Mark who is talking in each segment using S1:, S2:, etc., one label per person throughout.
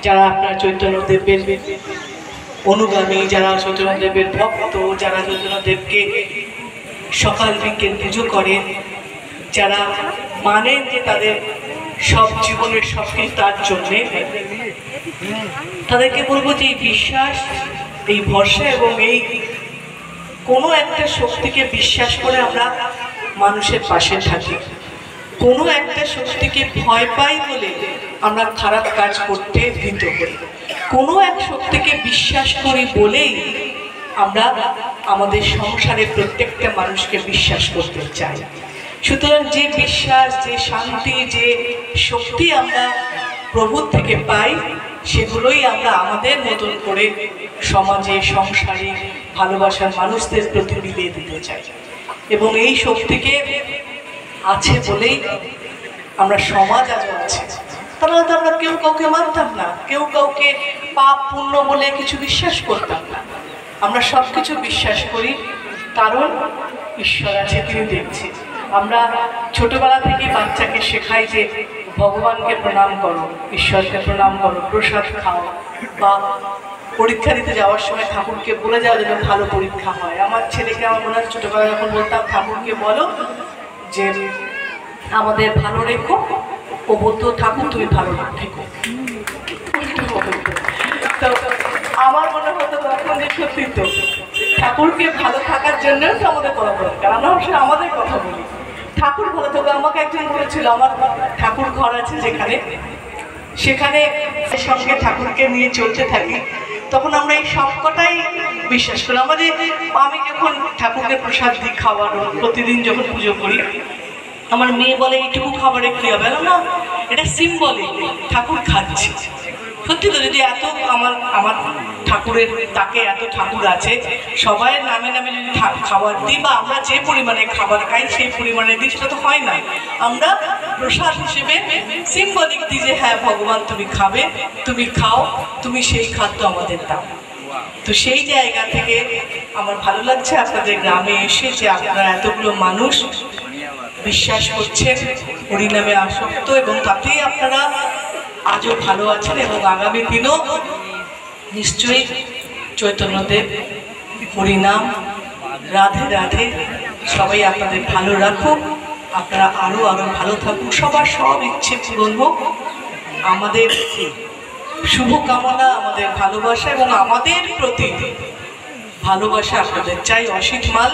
S1: যারা আপনার চৈতন্যদেবের অনুগামী, যারা চৈতন্যদেবের ভক্ত, যারা চৈতন্যদেবকে সকাল বিকেল পুজো করেন, যারা মানেন যে তাদের সব জীবনের সব কিছু তার জন্যে, তাদেরকে বলবো যে এই বিশ্বাস, এই ভরসা এবং এই কোনো একটা শক্তিকে বিশ্বাস করে আমরা মানুষের পাশে থাকি। কোনো একটা শক্তিকে ভয় পাই বলে আমরা খারাপ কাজ করতে ভীত করি। কোনো এক শক্তিকে বিশ্বাস করি বলেই আমরা আমাদের সংসারে প্রত্যেকটা মানুষকে বিশ্বাস করতে চাই। সুতরাং যে বিশ্বাস, যে শান্তি, যে শক্তি আমরা প্রভুর থেকে পাই, সেগুলোই আমরা আমাদের মতন করে সমাজে, সংসারে ভালোবাসার মানুষদের প্রতি বিলিয়ে দিতে চাই। এবং এই শক্তিকে আছে বলেই আমরা সমাজ আজও আছে। তাহলে তো আমরা কেউ কাউকে মানতাম না, কেউ কাউকে পাপ পুণ্য বলে কিছু বিশ্বাস করতাম না। আমরা সব কিছু বিশ্বাস করি, কারণ ঈশ্বর আছে, তিনি দেখছি। আমরা ছোটবেলা থেকে বাচ্চাকে শেখাই যে ভগবানকে প্রণাম করো, ঈশ্বরকে প্রণাম করো, প্রসাদ খাও, বা পরীক্ষা দিতে যাওয়ার সময় ঠাকুরকে বলে যাওয়া যেন ভালো পরীক্ষা হয়। আমার ছেলেকে আমার মনে হয় ছোটবেলায় যখন বলতাম ঠাকুরকে বলো যে আমাদের ভালো রেখো, ও বলতো ঠাকুর তুমি ভালো থেকো। তো আমার মনে হতো তখন যে সত্যি তো ঠাকুরকে ভালো থাকার জন্য তো আমাদের বলা দরকার। আমরা অবশ্যই আমাদের কথা বলি, ঠাকুর ভালো থাকবে। আমাকে একজন বলেছিল, আমার ঠাকুর ঘর আছে যেখানে, সেখানে সঙ্গে ঠাকুরকে নিয়ে চলতে থাকি, তখন আমরা এই সবকটাই বিশ্বাস করি। আমাদের আমি যখন ঠাকুরকে প্রসাদ দিই খাওয়ানো, প্রতিদিন যখন পুজো করি, আমার মেয়ে বলে এইটুকু খাবারে কি হবে না, এটা সিম্বলিক, ঠাকুর খাচ্ছে। সত্যি তো, যদি এত আমার ঠাকুরের তাকে এত ঠাকুর আছে, সবাই নামে নামে যদি খাবার দিই বা আমরা যে পরিমাণে খাবার খাই সেই পরিমাণে দিই, সেটা তো হয় না। আমরা প্রসাদ হিসেবে সিম্বলিক দিই যে হ্যাঁ ভগবান তুমি খাবে, তুমি খাও, তুমি সেই খাদ্য আমাদের দাও। তো সেই জায়গা থেকে আমার ভালো লাগছে আপনাদের গ্রামে এসে যে আপনারা এতগুলো মানুষ বিশ্বাস করছেন, হরিনামে আসক্ত, এবং তাতেই আপনারা আজও ভালো আছেন এবং আগামী দিনও নিশ্চয়ই চৈতন্যদেব, হরিনাম, রাধে রাধে সবাই আপনাদের ভালো রাখুক, আপনারা আরও আরও ভালো থাকুক, সবার সব ইচ্ছে পূরণ হোক। আমাদের শুভকামনা, আমাদের ভালোবাসা এবং আমাদের প্রতি ভালোবাসা আপনাদের চাই। অসিত মাল,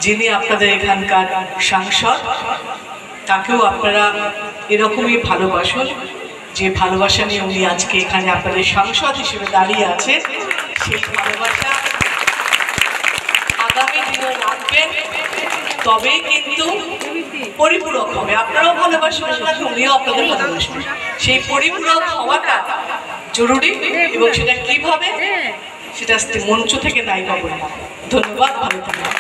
S1: যিনি আপনাদের এখানকার সাংসদ, তাকেও আপনারা এরকমই ভালোবাসুন, যে ভালোবাসা নিয়ে উনি আজকে এখানে আপনাদের সাংসদ হিসেবে দাঁড়িয়ে আছে। সেই ভালোবাসা আগামী দিনে রাখবেন, তবেই কিন্তু পরিপূরক হবে। আপনারাও ভালোবাসবেন না, উনিও আপনাদের ভালোবাসবেন। সেই পরিপূরক হওয়াটা জরুরি, এবং সেটা কিভাবে, সেটা মঞ্চ থেকে নাই পাবো না। ধন্যবাদ, ভালো থাকবেন।